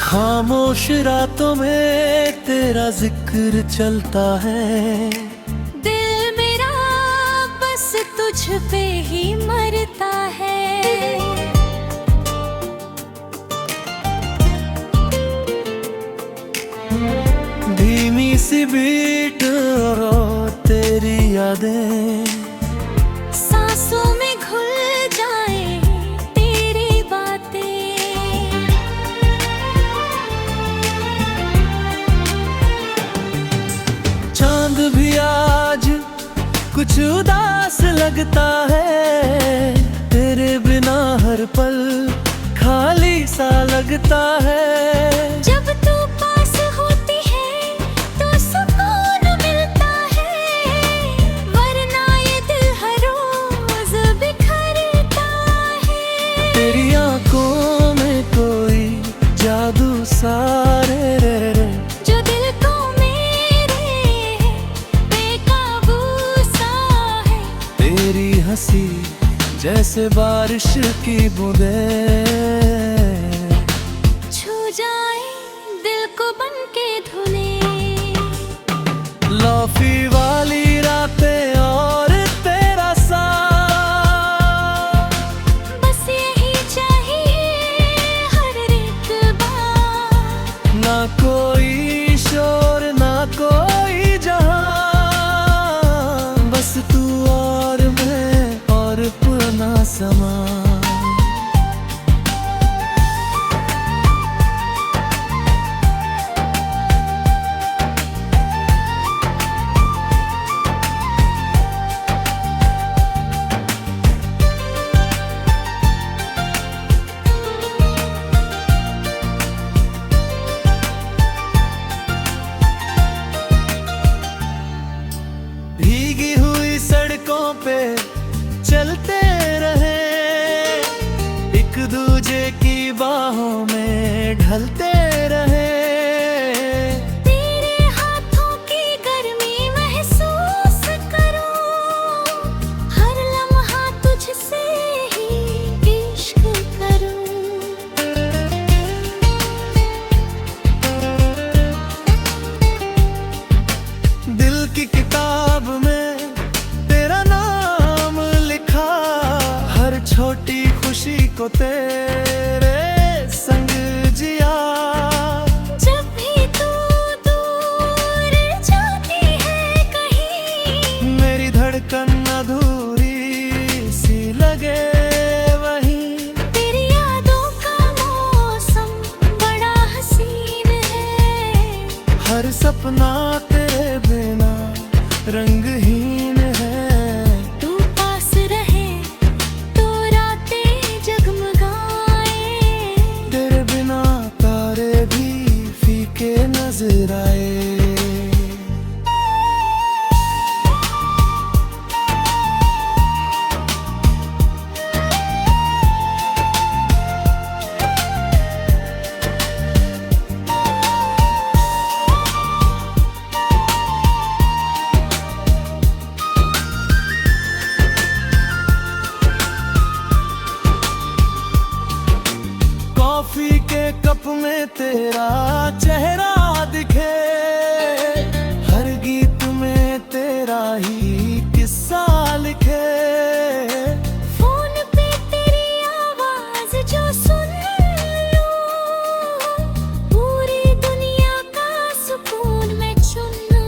खामोश रातों में तेरा जिक्र चलता है। दिल मेरा बस तुझ पे ही मरता है। धीमी सी बीट और तेरी यादें सांसों में घुल जाए तेरी बातें। चांद भी आज कुछ उदास लगता है। तेरे बिना हर पल खाली सा लगता है। जब तू पास होती है तो सुकून मिलता है, वरना ये दिल हर रोज बिखरता है। तेरी आंखों में कोई जादू सा रे जो दिल को मेरे बेकाबू सा है। तेरी हंसी जैसे बारिश की बूंदें छू जाए दिल को बनके धुने। लौफी वाली रातें और तेरा साथ, बस यही चाहिए हर एक बार। ना कोई शोर ना कोई जहां, बस तू और मैं और अपना समा। भीगी हुई सड़कों पे चलते रहे, एक दूजे की बाहों में ढलते रहे। तेरे हाथों की गर्मी महसूस करूं, हर लम्हा तुझसे ही इश्क करूं। दिल की किताब में तेरा नाम लिखा, हर छोटी खुशी को तेरे संग जिया। जब भी तू दूर जाती है कहीं, मेरी धड़कन अधूरी सी लगे वहीं। तेरी यादों का मौसम बड़ा हसीन है। हर सपना तेरे बिना रंगहीन है। तू पास रहे तो रातें जगमगाए, तेरे बिना तारे भी फीके नजर आए। कॉफी के कप में तेरा चेहरा दिखे, हर गीत में तेरा ही किस्सा लिखे। फोन पे तेरी आवाज जो सुन लूं, पूरी दुनिया का सुकून मैं चुन लूं।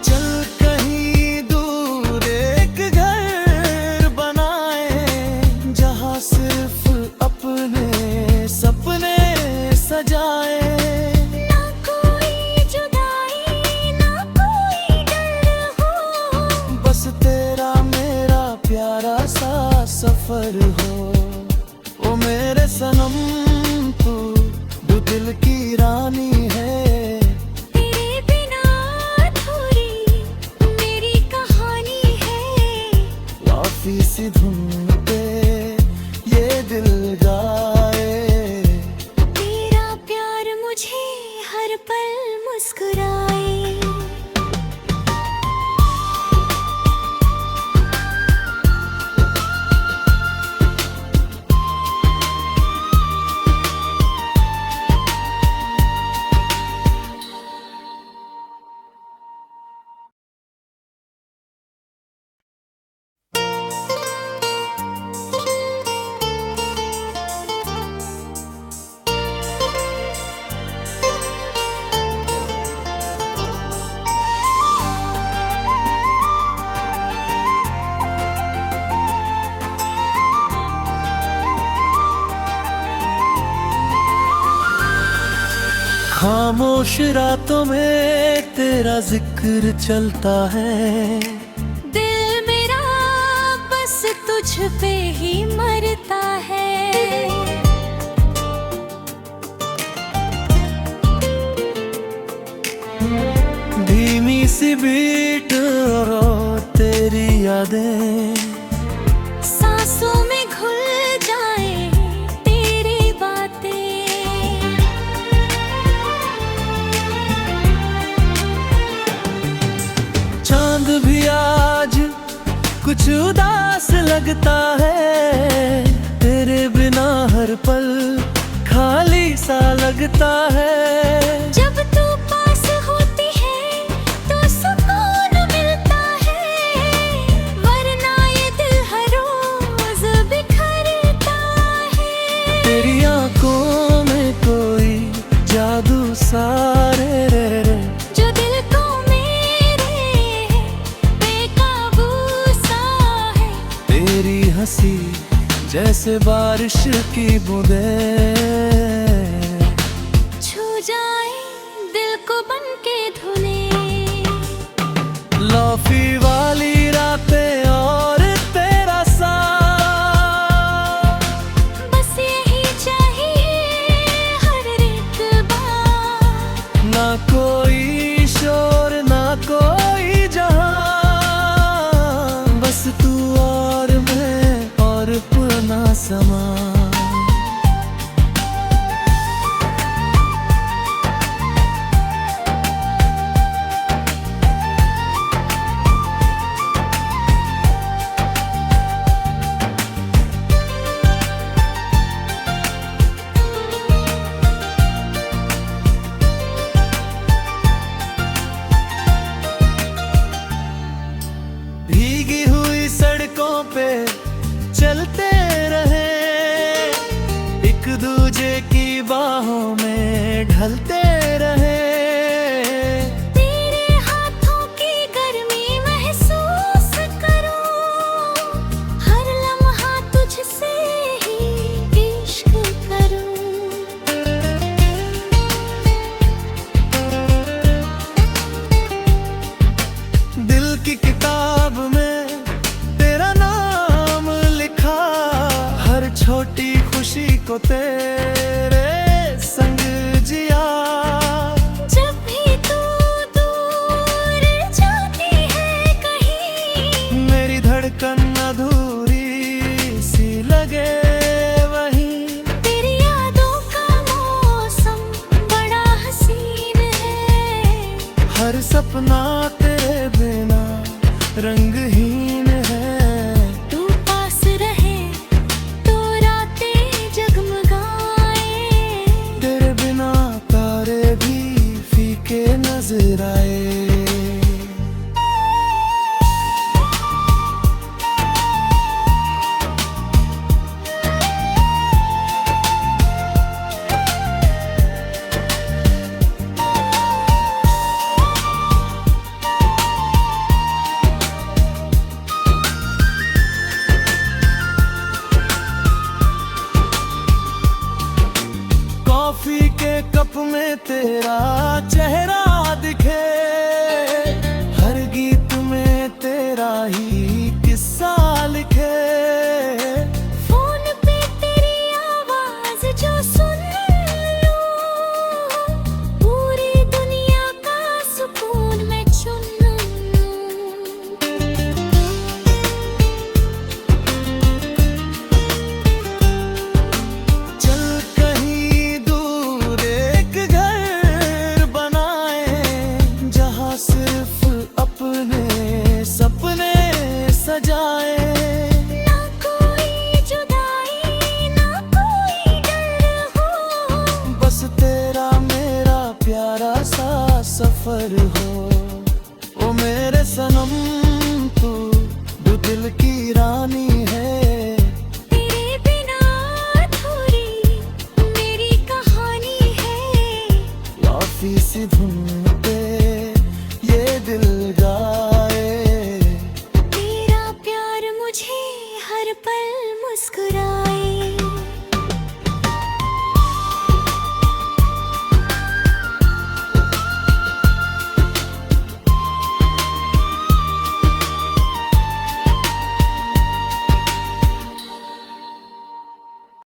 चल कहीं दूर एक घर बनाए, जहाँ सिर्फ अपने सपने सजाए। ना कोई जुदाई ना कोई डर हो, बस तेरा मेरा प्यारा सा सफर हो। ओ मेरे सनम तू दिल की रानी है। तेरे बिना अधूरी मेरी कहानी है। लौफी सी धुन पे ये दिल गाए, तेरा प्यार मुझे हर पल मुस्कुराए। खामोश रातों में तेरा जिक्र चलता है। दिल मेरा बस तुझ पे ही मरता है। धीमी सी बीट और तेरी यादें सांसों में घुल जाए तेरी बातें। चांद भी आज कुछ उदास लगता है। तेरे बिना हर पल खाली सा लगता है। जब तू पास होती है तो सुकून मिलता है, वरना ये दिल हर रोज बिखरता है। तेरी आंखों में कोई जादू सारे रे जो दिल को मेरे बेकाबू सा है। तेरी हंसी जैसे बारिश की बूंदें छू जाए दिल को बनके धुने। लौफी वाली रातें और तेरा साथ, बस यही चाहिए हर एक बार। ना कोई शोर ना कोई जहां, बस तू और मैं और पुराना समा। भीगी हुई सड़कों पे चलते रहे, एक दूजे की बाहों में ढलते रहे। तेरे हाथों की गर्मी महसूस करूं, हर लम्हा तुझसे ही इश्क करूं। दिल की किताब में तेरा नाम लिखा, हर छोटी खुशी को तेरे संग जिया। जब भी तू दूर जाती है कहीं, मेरी धड़कन अधूरी सी लगे वहीं। तेरी यादों का मौसम बड़ा हसीन है। हर सपना तेरे बिना रंगहीन है। तू पास रहे तो रातें जगमगाए, तेरे बिना तारे भी फीके नजर आए। कॉफी के कप में तेरा चेहरा दिखे, हर गीत में तेरा ही किस्सा लिखे। फोन पे तेरी आवाज जो सुन लूं, पूरी दुनिया का सुकून मैं चुन लूं। चल कहीं दूर एक घर बनाए, जहाँ सिर्फ अपने सपने सजाए। ना कोई जुदाई ना कोई डर हो, बस तेरा मेरा प्यारा सा सफर हो। ओ मेरे सनम तू जो दिल की रानी है। तेरे बिना अधूरी मेरी कहानी है। लौफी सी धुन